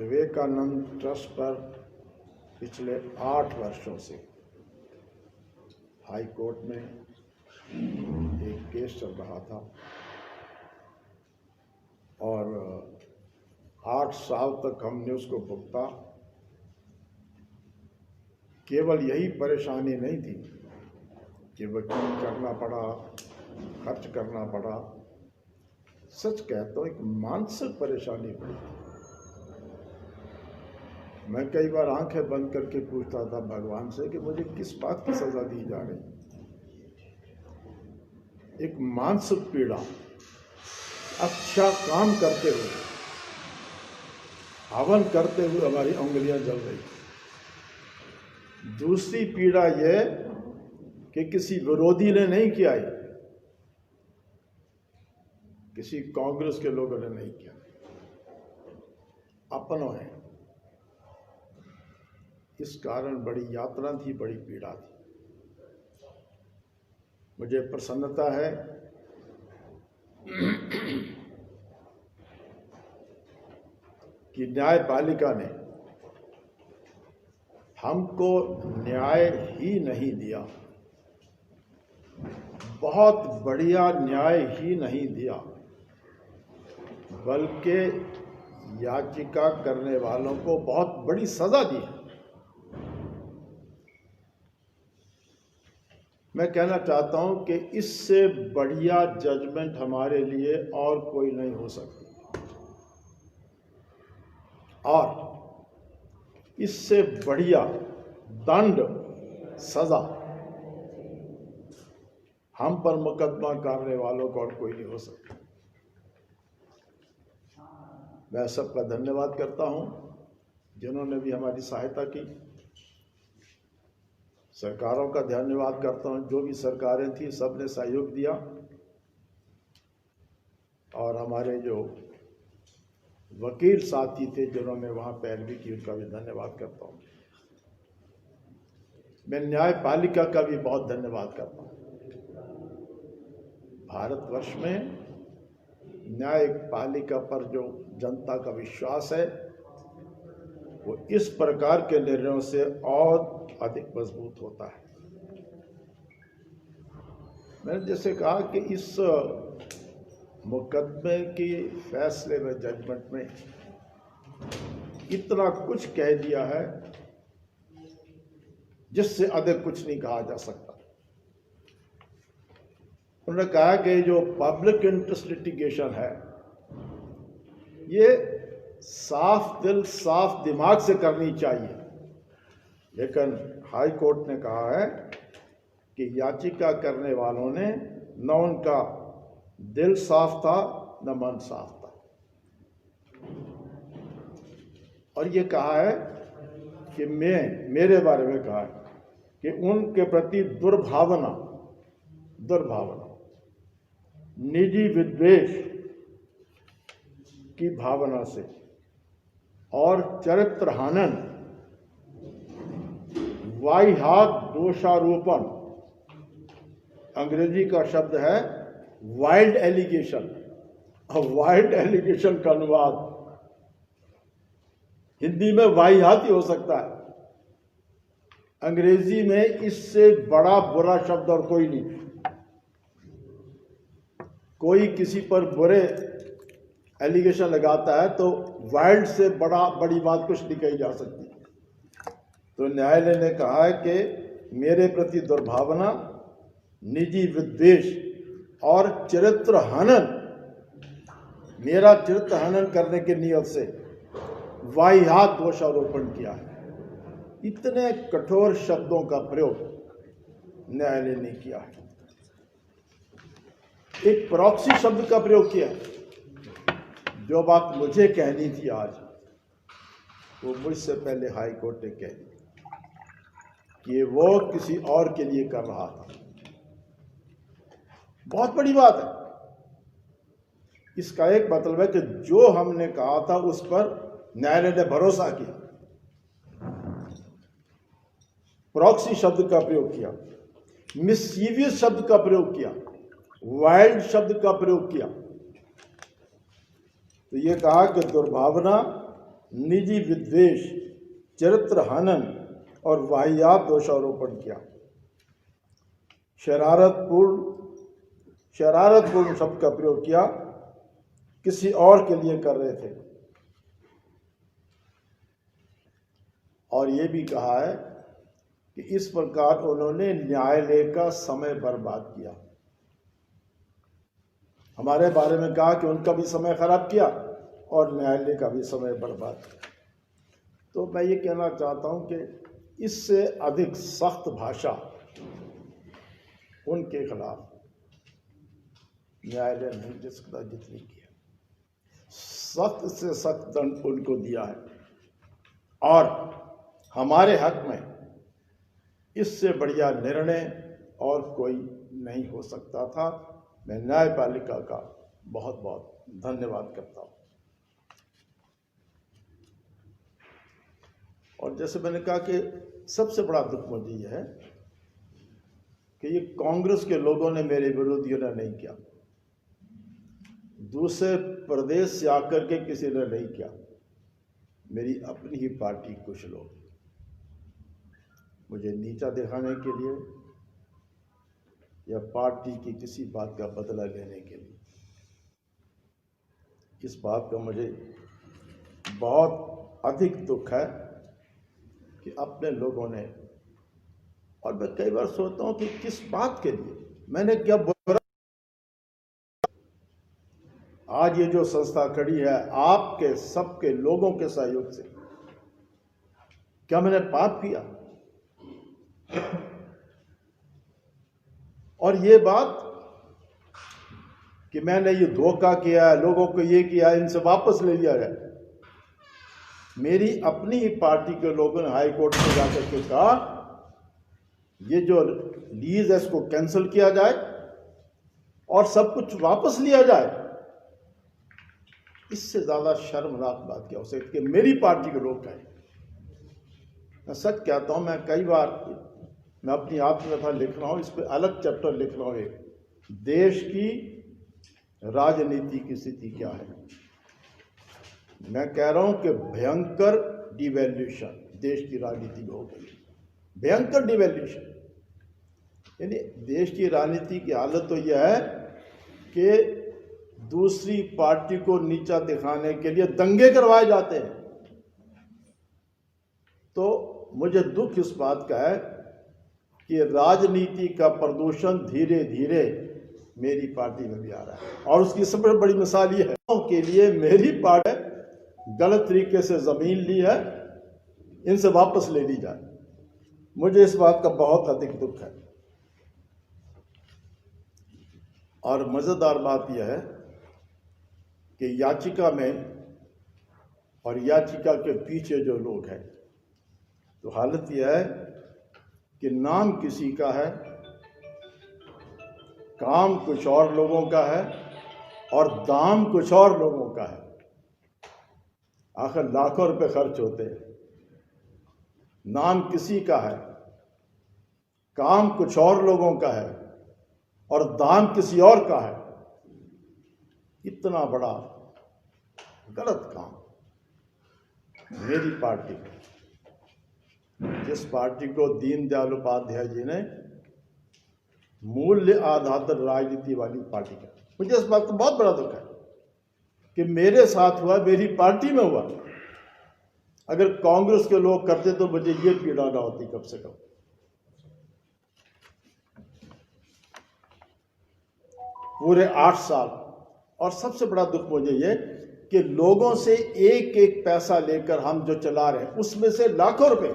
Vivekananda trust पर पिछले 8 वर्षों से हाई कोर्ट में एक केस चल रहा था और 8 साल तक हमने उसको भुगता। केवल यही परेशानी नहीं थी कि वकील करना पड़ा, खर्च करना पड़ा। सच कहता हूँ, एक मानसिक परेशानी पड़ी। मैं कई बार आंखें बंद करके पूछता था भगवान से कि मुझे किस बात की सजा दी जा रही। एक मानसिक पीड़ा, अच्छा काम करते हुए, हवन करते हुए हमारी उंगलियां जल रही। दूसरी पीड़ा यह कि किसी विरोधी ने नहीं किया, किसी कांग्रेस के लोगों ने नहीं किया, अपनों है। इस कारण बड़ी यातना थी, बड़ी पीड़ा थी। मुझे प्रसन्नता है कि न्यायपालिका ने हमको न्याय ही नहीं दिया, बहुत बढ़िया न्याय ही नहीं दिया, बल्कि याचिका करने वालों को बहुत बड़ी सजा दी है। मैं कहना चाहता हूं कि इससे बढ़िया जजमेंट हमारे लिए और कोई नहीं हो सकती, और इससे बढ़िया दंड, सजा हम पर मुकदमा करने वालों को और कोई नहीं हो सकता। मैं सबका धन्यवाद करता हूं जिन्होंने भी हमारी सहायता की। सरकारों का धन्यवाद करता हूं, जो भी सरकारें थी सब ने सहयोग दिया, और हमारे जो वकील साथी थे जिन्होंने वहां पैरवी की, उनका भी धन्यवाद करता हूं। मैं न्यायपालिका का भी बहुत धन्यवाद करता हूं। भारतवर्ष में न्यायपालिका पर जो जनता का विश्वास है वो इस प्रकार के निर्णयों से और अधिक मजबूत होता है। मैंने जैसे कहा कि इस मुकदमे के फैसले में, जजमेंट में इतना कुछ कह दिया है जिससे अधिक कुछ नहीं कहा जा सकता। उन्होंने कहा कि जो पब्लिक इंटरेस्ट लिटिगेशन है ये साफ दिल, साफ दिमाग से करनी चाहिए, लेकिन हाई कोर्ट ने कहा है कि याचिका करने वालों ने न उनका दिल साफ था न मन साफ था, और ये कहा है कि मेरे बारे में कहा है कि उनके प्रति दुर्भावना, निजी विद्वेष की भावना से और चरित्र हनन, वाहियात दोषारोपण, अंग्रेजी का शब्द है वाइल्ड एलिगेशन। वाइल्ड एलिगेशन का अनुवाद हिंदी में वाहियात ही हो सकता है, अंग्रेजी में इससे बड़ा बुरा शब्द और कोई नहीं। कोई किसी पर बुरे एलिगेशन लगाता है तो वाइल्ड से बड़ी बात कुछ नहीं कही जा सकती। तो न्यायालय ने कहा है कि मेरे प्रति दुर्भावना, निजी विद्वेष और चरित्र हनन, मेरा चरित्र हनन करने की नियत से वाहियात दोषारोपण किया है। इतने कठोर शब्दों का प्रयोग न्यायालय ने किया है। एक प्रॉक्सी शब्द का प्रयोग किया। जो बात मुझे कहनी थी आज, वो मुझसे पहले हाई कोर्ट ने कह दी कि वो किसी और के लिए कर रहा था। बहुत बड़ी बात है। इसका एक मतलब है कि जो हमने कहा था उस पर न्यायालय ने भरोसा किया। प्रॉक्सी शब्द का प्रयोग किया, मिसचीवियस शब्द का प्रयोग किया, वाइल्ड शब्द का प्रयोग किया। तो ये कहा कि दुर्भावना, निजी विद्वेष, चरित्र हनन और वाहियात दोषारोपण किया। शरारतपूर्ण शब्द का प्रयोग किया, किसी और के लिए कर रहे थे। और ये भी कहा है कि इस प्रकार उन्होंने न्यायालय का समय बर्बाद किया। हमारे बारे में कहा कि उनका भी समय खराब किया और न्यायालय का भी समय बर्बाद किया। तो मैं ये कहना चाहता हूं कि इससे अधिक सख्त भाषा उनके खिलाफ न्यायालय ने जिसका जितनी किया, सख्त से सख्त दंड उनको दिया है। और हमारे हक में इससे बढ़िया निर्णय और कोई नहीं हो सकता था। मैं न्यायपालिका का बहुत बहुत धन्यवाद करता हूं। और जैसे मैंने कहा कि सबसे बड़ा दुख मुझे यह है कि ये कांग्रेस के लोगों ने, मेरे विरोधियों ने नहीं किया, दूसरे प्रदेश से आकर के किसी ने नहीं किया, मेरी अपनी ही पार्टी कुछ लोग मुझे नीचा दिखाने के लिए या पार्टी की किसी बात का बदला लेने के लिए। इस बात का मुझे बहुत अधिक दुख है कि अपने लोगों ने, और मैं कई बार सोचता हूं कि किस बात के लिए, मैंने क्या बुरा। आज ये जो संस्था खड़ी है आपके सबके लोगों के सहयोग से, क्या मैंने पाप किया? और ये बात कि मैंने ये धोखा किया है, लोगों को ये किया, इनसे वापस ले लिया जाए। मेरी अपनी ही पार्टी के लोगों ने हाई कोर्ट में जाकर के कहा ये जो लीज है इसको कैंसिल किया जाए और सब कुछ वापस लिया जाए। इससे ज्यादा शर्मनाक बात क्या हो सकती है? मेरी पार्टी के लोग कहें। मैं सच कहता हूं, मैं कई बार मैं अपनी आत्मकथा लिख रहा हूं, इस पर अलग चैप्टर लिख रहा हूं, एक देश की राजनीति की स्थिति क्या है। मैं कह रहा हूं कि भयंकर डिवैल्यूशन देश की राजनीति में हो गई, भयंकर डिवैल्यूशन। यानी देश की राजनीति की हालत तो यह है कि दूसरी पार्टी को नीचा दिखाने के लिए दंगे करवाए जाते हैं। तो मुझे दुख इस बात का है कि राजनीति का प्रदूषण धीरे धीरे मेरी पार्टी में भी आ रहा है। और उसकी सबसे बड़ी मिसाल ये है के लिए मेरी पार्टी गलत तरीके से जमीन ली है, इनसे वापस ले ली जाए। मुझे इस बात का बहुत अधिक दुख है। और मजेदार बात यह है कि याचिका में और याचिका के पीछे जो लोग हैं, तो हालत यह है कि नाम किसी का है, काम कुछ और लोगों का है और दाम कुछ और लोगों का है। आखिर लाखों रुपए खर्च होते हैं, नाम किसी का है, काम कुछ और लोगों का है और दाम किसी और का है। इतना बड़ा गलत काम मेरी पार्टी, जिस पार्टी को दीनदयाल उपाध्याय जी ने मूल्य आधारित राजनीति वाली पार्टी का, मुझे इस बात का बहुत बड़ा दुख है कि मेरे साथ हुआ, मेरी पार्टी में हुआ। अगर कांग्रेस के लोग करते तो मुझे ये पीड़ा ना होती कम से कम। पूरे 8 साल। और सबसे बड़ा दुख मुझे ये कि लोगों से एक एक पैसा लेकर हम जो चला रहे हैं, उसमें से लाखों रुपए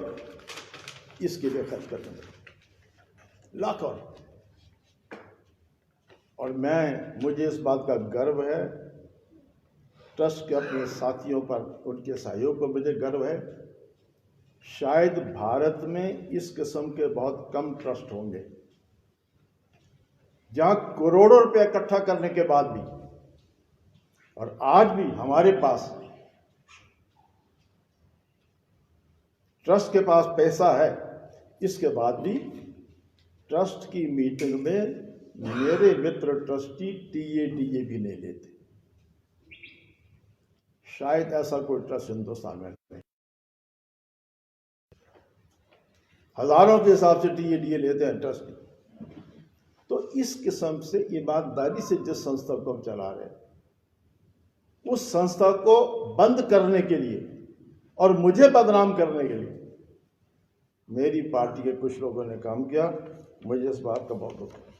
इसके लिए खर्च करते हैं, लाखों। और मुझे इस बात का गर्व है, ट्रस्ट के अपने साथियों पर उनके सहयोग पर मुझे गर्व है। शायद भारत में इस किस्म के बहुत कम ट्रस्ट होंगे जहां करोड़ों रुपए इकट्ठा करने के बाद भी, और आज भी हमारे पास ट्रस्ट के पास पैसा है, इसके बाद भी ट्रस्ट की मीटिंग में मेरे मित्र ट्रस्टी टीए भी नहीं लेते। शायद ऐसा कोई ट्रस्ट हिंदुस्तान में नहीं। हजारों के हिसाब से टीएडीए लेते हैं ट्रस्ट। तो इस किस्म से ईमानदारी से जिस संस्था को हम चला रहे हैं, उस संस्था को बंद करने के लिए और मुझे बदनाम करने के लिए मेरी पार्टी के कुछ लोगों ने काम किया। मुझे इस बात का बहुत दुख है।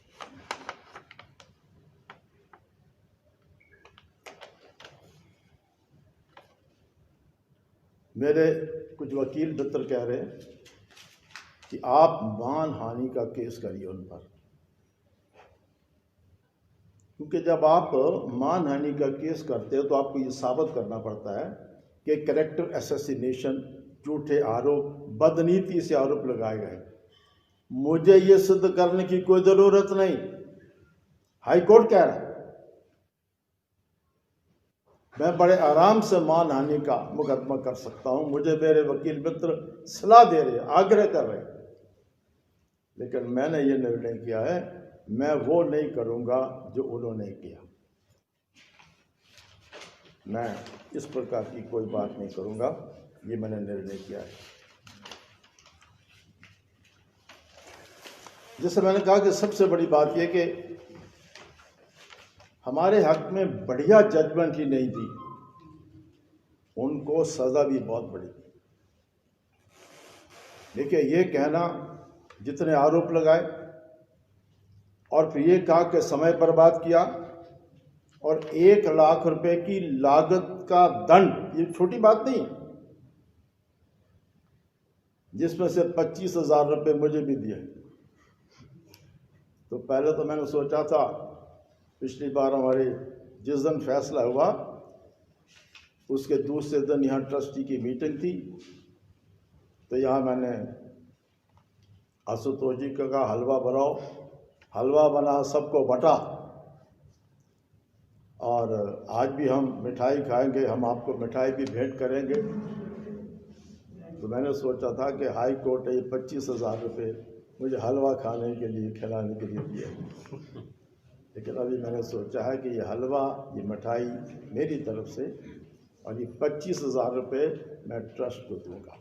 मेरे कुछ वकील मित्र कह रहे हैं कि आप मानहानि का केस करिए उन पर, क्योंकि जब आप मानहानि का केस करते हो तो आपको ये साबित करना पड़ता है कि कैरेक्टर असैसिनेशन, झूठे आरोप, बदनीति से आरोप लगाए गए। मुझे ये सिद्ध करने की कोई जरूरत नहीं, हाई कोर्ट कह रहा है। मैं बड़े आराम से मानहानि का मुकदमा कर सकता हूं। मुझे मेरे वकील मित्र सलाह दे रहे हैं, आग्रह कर रहे हैं, लेकिन मैंने ये निर्णय किया है, मैं वो नहीं करूंगा जो उन्होंने किया। मैं इस प्रकार की कोई बात नहीं करूंगा, ये मैंने निर्णय किया है। जैसे मैंने कहा कि सबसे बड़ी बात यह कि हमारे हक में बढ़िया जजमेंट ही नहीं दी, उनको सजा भी बहुत बड़ी। देखिए, ये कहना जितने आरोप लगाए और फिर ये कहा कि समय बर्बाद किया और 1 लाख रुपए की लागत का दंड, ये छोटी बात नहीं, जिसमें से 25,000 रुपये मुझे भी दिए। तो पहले तो मैंने सोचा था, पिछली बार हमारे जिस दिन फैसला हुआ उसके दूसरे दिन यहाँ ट्रस्टी की मीटिंग थी, तो यहाँ मैंने आशुतोष जी का कहा हलवा बनाओ, हलवा बना, सबको बटा, और आज भी हम मिठाई खाएंगे, हम आपको मिठाई भी भेंट करेंगे। तो मैंने सोचा था कि हाई कोर्ट ने 25,000 रुपये मुझे हलवा खाने के लिए, खिलाने के लिए दिए, लेकिन अभी मैंने सोचा है कि ये हलवा, ये मिठाई मेरी तरफ से, और ये 25,000 रुपये मैं ट्रस्ट को दूंगा।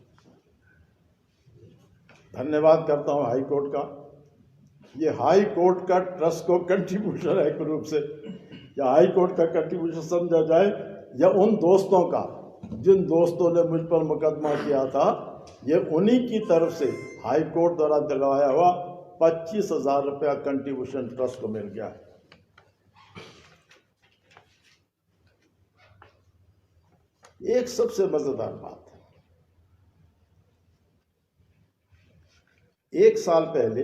धन्यवाद करता हूँ हाई कोर्ट का। ये हाई कोर्ट का ट्रस्ट को कंट्रीब्यूशन है एक रूप से, या हाई कोर्ट का कंट्रीब्यूशन समझा जाए, या उन दोस्तों का जिन दोस्तों ने मुझ पर मुकदमा किया था, ये उन्हीं की तरफ से हाई कोर्ट द्वारा दिलवाया हुआ 25,000 रुपया कंट्रीब्यूशन ट्रस्ट को मिल गया है। एक सबसे मजेदार बात, 1 साल पहले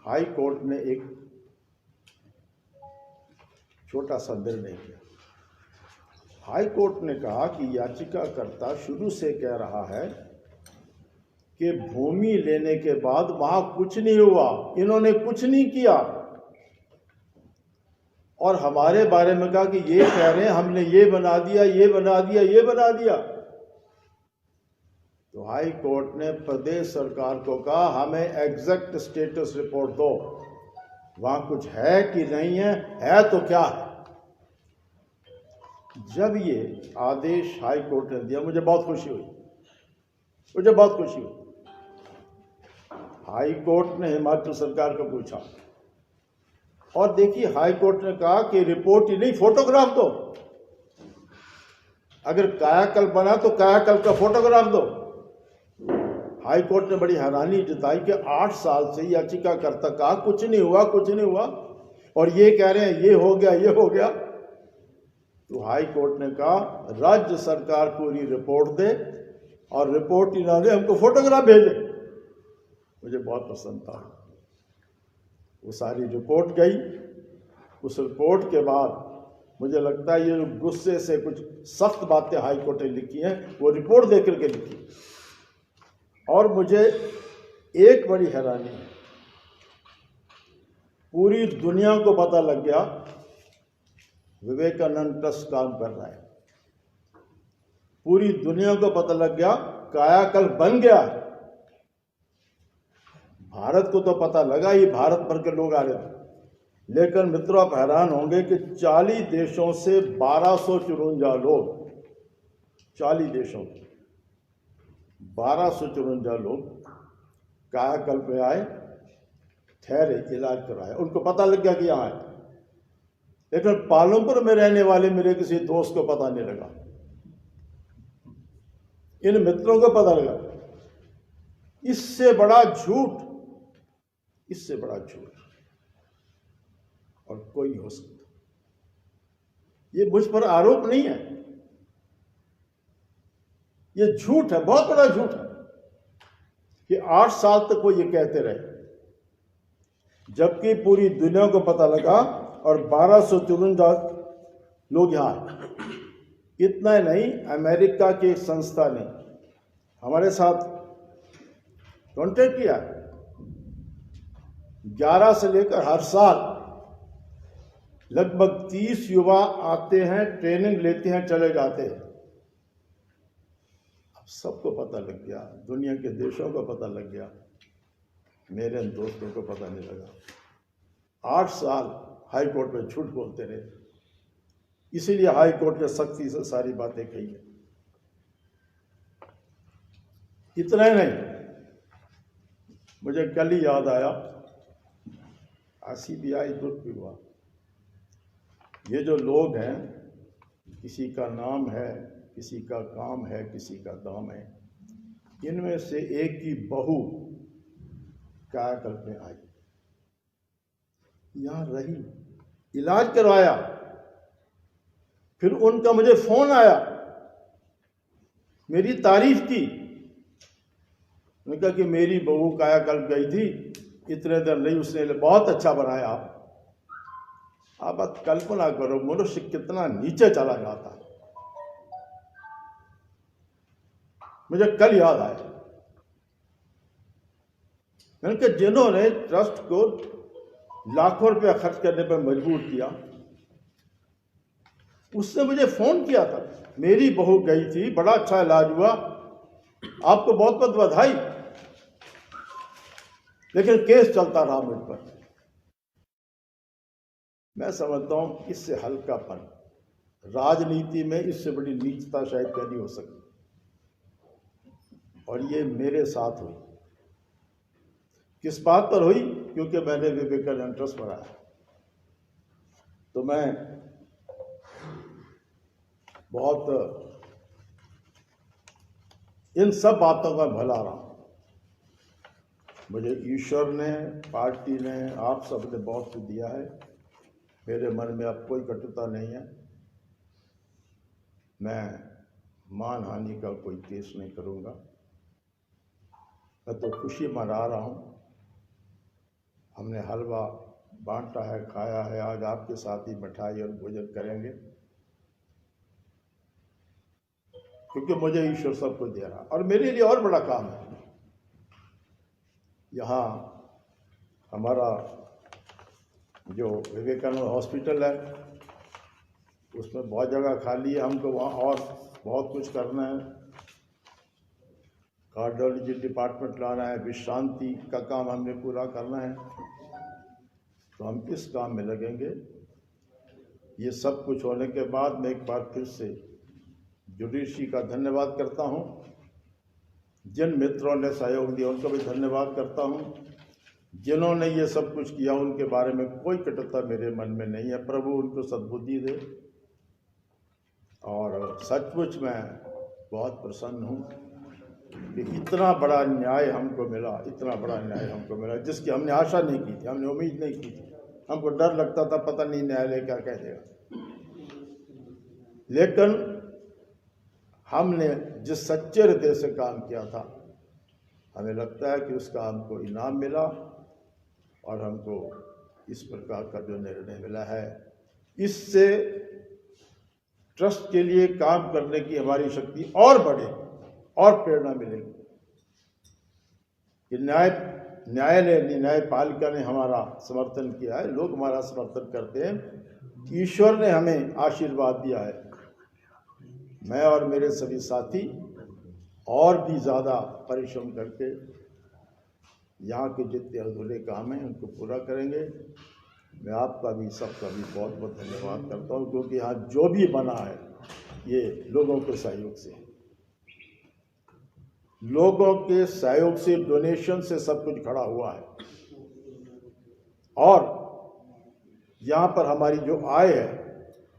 हाई कोर्ट ने एक छोटा सा निर्णय किया। हाई कोर्ट ने कहा कि याचिकाकर्ता शुरू से कह रहा है कि भूमि लेने के बाद वहां कुछ नहीं हुआ, इन्होंने कुछ नहीं किया, और हमारे बारे में कहा कि ये कह रहे हैं हमने ये बना दिया, ये बना दिया, ये बना दिया। तो हाई कोर्ट ने प्रदेश सरकार को कहा हमें एग्जैक्ट स्टेटस रिपोर्ट दो, वहां कुछ है कि नहीं है तो क्या है। जब ये आदेश हाई कोर्ट ने दिया, मुझे बहुत खुशी हुई, मुझे बहुत खुशी हुई। हाई कोर्ट ने हिमाचल सरकार को पूछा, और देखिए हाई कोर्ट ने कहा कि रिपोर्ट ही नहीं, फोटोग्राफ दो। अगर कायाकल्प बना तो कायाकल्प का फोटोग्राफ दो। हाई कोर्ट ने बड़ी हैरानी जताई कि 8 साल से याचिकाकर्ता कहा कुछ नहीं हुआ, कुछ नहीं हुआ, और ये कह रहे हैं ये हो गया, ये हो गया। तो हाई कोर्ट ने कहा राज्य सरकार पूरी रिपोर्ट दे, और रिपोर्ट ही ना दे हमको फोटोग्राफ भेजे। मुझे बहुत पसंद था। वो सारी रिपोर्ट गई। उस रिपोर्ट के बाद मुझे लगता है ये जो गुस्से से कुछ सख्त बातें हाई कोर्ट ने लिखी हैं, वो रिपोर्ट देख करके लिखी। और मुझे एक बड़ी हैरानी है, पूरी दुनिया को पता लग गया विवेकानंद ट्रस्ट काम कर रहा है। पूरी दुनिया को पता लग गया, कायाकल्प बन गया। भारत को तो पता लगा, ही भारत भर के लोग आ रहे थे, लेकिन मित्रों आप हैरान होंगे कि 40 देशों से 1254 लोग 40 देशों के 1254 लोग कायाकल्प में आए, ठहरे, इलाज कराया, उनको पता लग गया कि यहाँ है। लेकिन पालमपुर में रहने वाले मेरे किसी दोस्त को पता नहीं लगा, इन मित्रों को पता लगा। इससे बड़ा झूठ, इससे बड़ा झूठ और कोई नहीं हो सकता। ये मुझ पर आरोप नहीं है, ये झूठ है, बहुत बड़ा झूठ है कि 8 साल तक वो ये कहते रहे, जबकि पूरी दुनिया को पता लगा और 1254 लोग यहाँ आए। इतना ही नहीं, अमेरिका की एक संस्था ने हमारे साथ कॉन्टेक्ट किया। 11 से लेकर हर साल लगभग 30 युवा आते हैं, ट्रेनिंग लेते हैं, चले जाते हैं। अब सबको पता लग गया, दुनिया के देशों को पता लग गया, मेरे दोस्तों को पता नहीं लगा। 8 साल हाई कोर्ट में झूठ बोलते रहे, इसीलिए हाई कोर्ट ने सख्ती से सारी बातें कही है। इतना ही नहीं, मुझे कल ही याद आया, CBI दुख भी हुआ। ये जो लोग हैं, किसी का नाम है, किसी का काम है, किसी का दाम है, इनमें से एक की बहू कायाकल्प में आई, यहां रही, इलाज करवाया, फिर उनका मुझे फोन आया, मेरी तारीफ की। उन्होंने कहा कि मेरी बहू कायाकल्प गई थी, इतने दिन नहीं, उसने बहुत अच्छा बनाया। आप बात कल्पना करो, मनुष्य कितना नीचे चला जाता है। मुझे कल याद आया, मैंने जिन्होंने ट्रस्ट को लाखों रुपया खर्च करने पर मजबूर किया, उसने मुझे फोन किया था, मेरी बहू गई थी, बड़ा अच्छा इलाज हुआ, आपको बहुत बहुत बधाई। लेकिन केस चलता रहा मुझ पर। मैं समझता हूं इससे हल्कापन, राजनीति में इससे बड़ी नीचता शायद कभी हो सकती, और ये मेरे साथ हुई। किस बात पर हुई? क्योंकि मैंने विवेकानंद ट्रस्ट बनाया। तो मैं बहुत इन सब बातों का भला रहा हूं। मुझे ईश्वर ने, पार्टी ने, आप सब ने बहुत कुछ दिया है। मेरे मन में अब कोई कटुता नहीं है। मैं मानहानि का कोई केस नहीं करूंगा। मैं तो खुशी मना रहा हूं। हमने हलवा बांटा है, खाया है, आज आपके साथ ही मिठाई और भोजन करेंगे, क्योंकि मुझे ईश्वर सब कुछ दे रहा। और मेरे लिए और बड़ा काम है, यहाँ हमारा जो विवेकानंद हॉस्पिटल है, उसमें बहुत जगह खाली है, हमको वहाँ और बहुत कुछ करना है। कार्डियोलॉजी डिपार्टमेंट लाना है, विश्रांति का काम हमने पूरा करना है, तो हम इस काम में लगेंगे। ये सब कुछ होने के बाद मैं एक बार फिर से जुडिशरी का धन्यवाद करता हूँ। जिन मित्रों ने सहयोग दिया उनको भी धन्यवाद करता हूँ। जिन्होंने ये सब कुछ किया उनके बारे में कोई कटुता मेरे मन में नहीं है। प्रभु उनको सद्बुद्धि दे। और सचमुच मैं बहुत प्रसन्न हूँ कि इतना बड़ा न्याय हमको मिला, इतना बड़ा न्याय हमको मिला, जिसकी हमने आशा नहीं की थी, हमने उम्मीद नहीं की थी। हमको डर लगता था पता नहीं न्यायालय क्या कह देगा, लेकिन हमने जिस सच्चे हृदय से काम किया था, हमें लगता है कि उसका हमको इनाम मिला। और हमको इस प्रकार का जो निर्णय मिला है, इससे ट्रस्ट के लिए काम करने की हमारी शक्ति और बढ़ेगी और प्रेरणा मिलेगी। कि न्यायालय, न्यायपालिका ने हमारा समर्थन किया है, लोग हमारा समर्थन करते हैं, ईश्वर ने हमें आशीर्वाद दिया है। मैं और मेरे सभी साथी और भी ज़्यादा परिश्रम करके यहाँ के जितने अधूरे काम हैं उनको पूरा करेंगे। मैं आपका भी, सबका भी बहुत बहुत धन्यवाद करता हूँ, क्योंकि यहाँ जो भी बना है ये लोगों के सहयोग से, लोगों के सहयोग से, डोनेशन से सब कुछ खड़ा हुआ है। और यहाँ पर हमारी जो आय है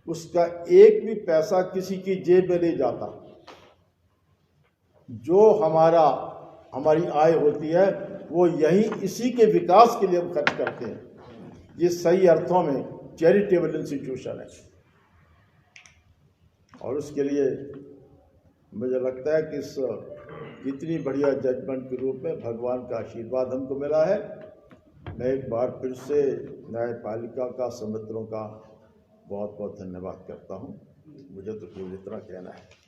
उसका एक भी पैसा किसी की जेब में नहीं जाता। जो हमारी आय होती है वो यही इसी के विकास के लिए हम खर्च करते हैं। ये सही अर्थों में चैरिटेबल इंस्टीट्यूशन है और उसके लिए मुझे लगता है कि इस इतनी बढ़िया जजमेंट के रूप में भगवान का आशीर्वाद हमको मिला है। मैं एक बार फिर से न्यायपालिका का, संवितरों का बहुत बहुत धन्यवाद करता हूँ। मुझे तो केवल इतना कहना है।